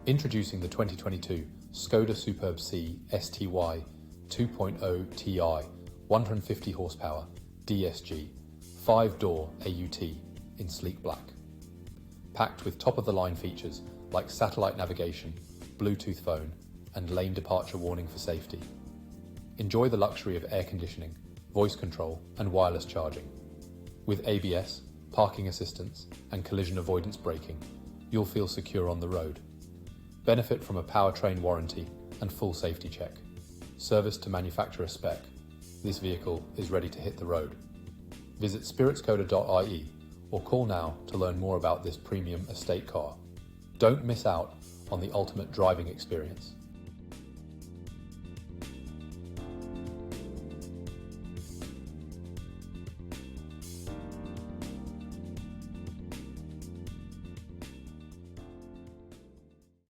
Introducing the 2022 Skoda Superb C STY 2.0 Ti 150 horsepower DSG 5-door AUT in sleek black. Packed with top-of-the-line features like satellite navigation, Bluetooth phone, and lane departure warning for safety. Enjoy the luxury of air conditioning, voice control, and wireless charging. With ABS, parking assistance, and collision avoidance braking, you'll feel secure on the road. Benefit from a powertrain warranty and full safety check. Serviced to manufacturer spec, this vehicle is ready to hit the road. Visit spiritskoda.ie or call now to learn more about this premium estate car. Don't miss out on the ultimate driving experience.